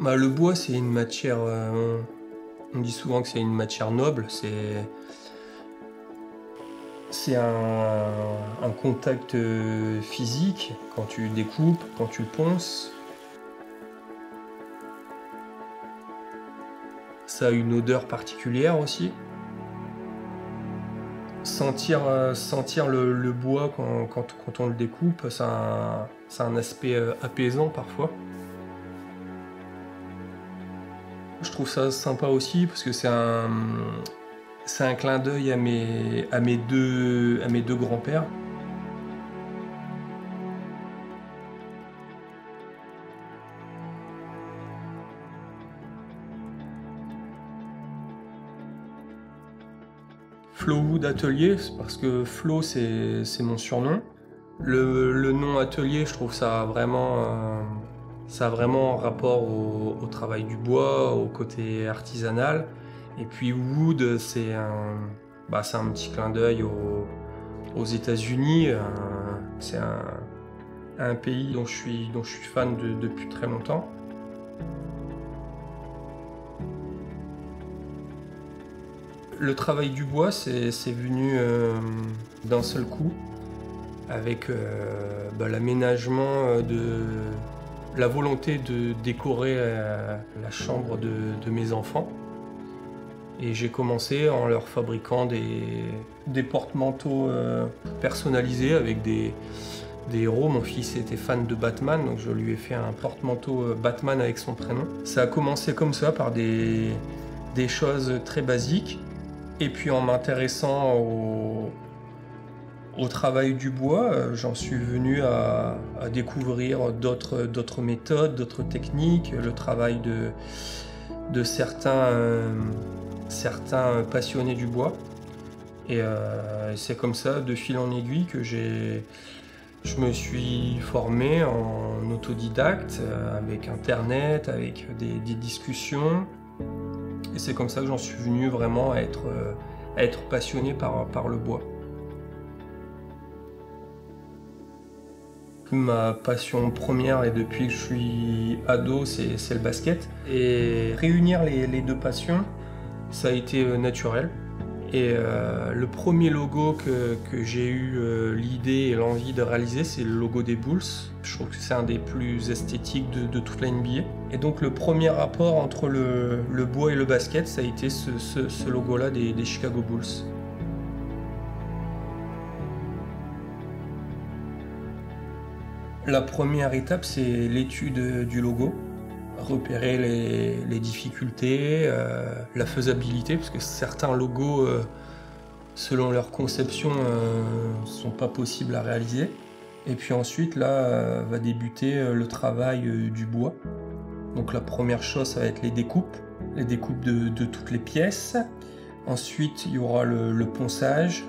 Le bois, c'est une matière, on dit souvent que c'est une matière noble. C'est un contact physique quand tu découpes, quand tu le ponces. Ça a une odeur particulière aussi. Sentir le bois quand on le découpe, ça a un aspect apaisant parfois. Je trouve ça sympa aussi parce que c'est un clin d'œil à mes deux grands-pères. Flo Wood Atelier, c'est parce que Flo c'est mon surnom. Le nom atelier, je trouve ça a vraiment un rapport au travail du bois, au côté artisanal. Et puis Wood, c'est un petit clin d'œil aux États-Unis. C'est un pays dont je suis fan depuis très longtemps. Le travail du bois, c'est venu d'un seul coup, avec l'aménagement la volonté de décorer la chambre de mes enfants. Et j'ai commencé en leur fabriquant des porte-manteaux personnalisés avec des héros. Mon fils était fan de Batman, donc je lui ai fait un porte-manteau Batman avec son prénom. Ça a commencé comme ça, par des choses très basiques. Et puis en m'intéressant au travail du bois, j'en suis venu à découvrir d'autres méthodes, d'autres techniques, le travail de certains passionnés du bois. Et c'est comme ça, de fil en aiguille, que je me suis formé en autodidacte, avec Internet, avec des discussions. Et c'est comme ça que j'en suis venu vraiment à être passionné par le bois. Ma passion première, et depuis que je suis ado, c'est le basket. Et réunir les deux passions, ça a été naturel. Et le premier logo que j'ai eu l'idée et l'envie de réaliser, c'est le logo des Bulls. Je trouve que c'est un des plus esthétiques de toute la NBA. Et donc le premier rapport entre le bois et le basket, ça a été ce logo-là des Chicago Bulls. La première étape, c'est l'étude du logo. Repérer les difficultés, la faisabilité, parce que certains logos, selon leur conception, ne sont pas possibles à réaliser. Et puis ensuite, là, va débuter le travail du bois. Donc la première chose, ça va être les découpes de toutes les pièces. Ensuite, il y aura le ponçage,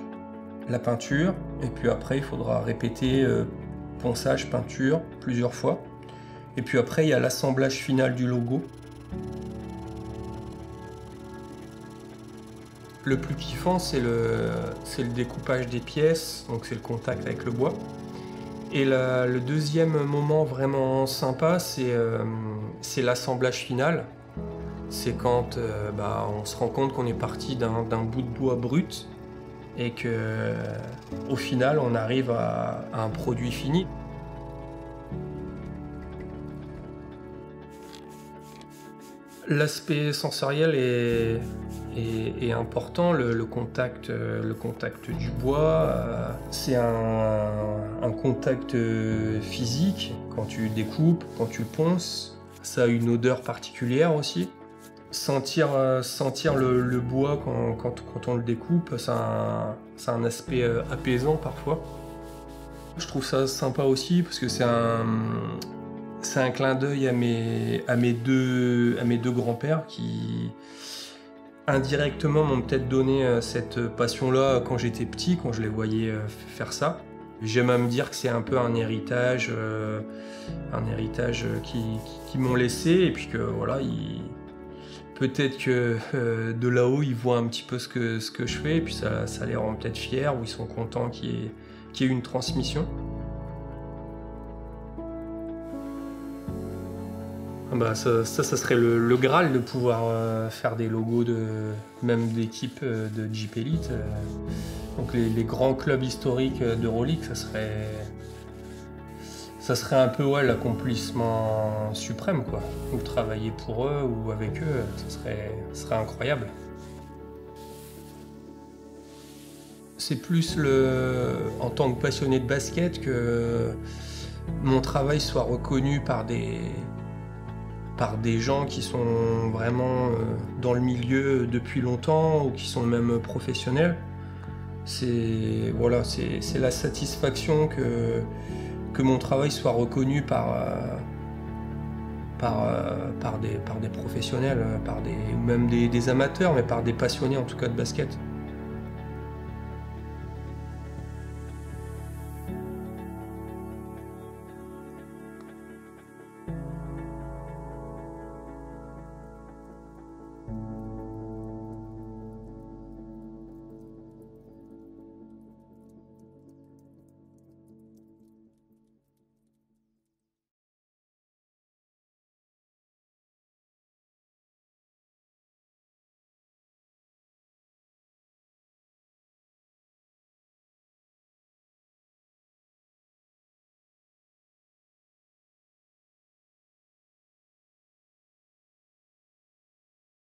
la peinture, et puis après, il faudra répéter ponçage, peinture, plusieurs fois. Et puis après, il y a l'assemblage final du logo. Le plus kiffant, c'est le découpage des pièces, donc c'est le contact avec le bois. Et le deuxième moment vraiment sympa, c'est l'assemblage final. C'est quand on se rend compte qu'on est parti d'un bout de bois brut et qu'au final, on arrive à un produit fini. L'aspect sensoriel est important, le contact du bois, c'est un contact physique quand tu découpes, quand tu le ponces. Ça a une odeur particulière aussi. Sentir le bois quand on le découpe, ça a un aspect apaisant parfois. Je trouve ça sympa aussi parce que c'est un clin d'œil à mes deux grands-pères qui, indirectement, m'ont peut-être donné cette passion-là quand j'étais petit, quand je les voyais faire ça. J'aime à me dire que c'est un peu un héritage qu'ils m'ont laissé, et puis que voilà, peut-être que de là-haut, ils voient un petit peu ce que je fais, et puis ça les rend peut-être fiers, ou ils sont contents qu'il y ait une transmission. Bah ça serait le Graal de pouvoir faire des logos même d'équipes de Jeep Elite. Donc les grands clubs historiques d'Euroleague, ça serait un peu l'accomplissement suprême, quoi. Ou travailler pour eux ou avec eux, ça serait incroyable. C'est plus en tant que passionné de basket que mon travail soit reconnu par des gens qui sont vraiment dans le milieu depuis longtemps ou qui sont même professionnels. C'est la satisfaction que mon travail soit reconnu par des professionnels, ou même des amateurs, mais par des passionnés en tout cas de basket.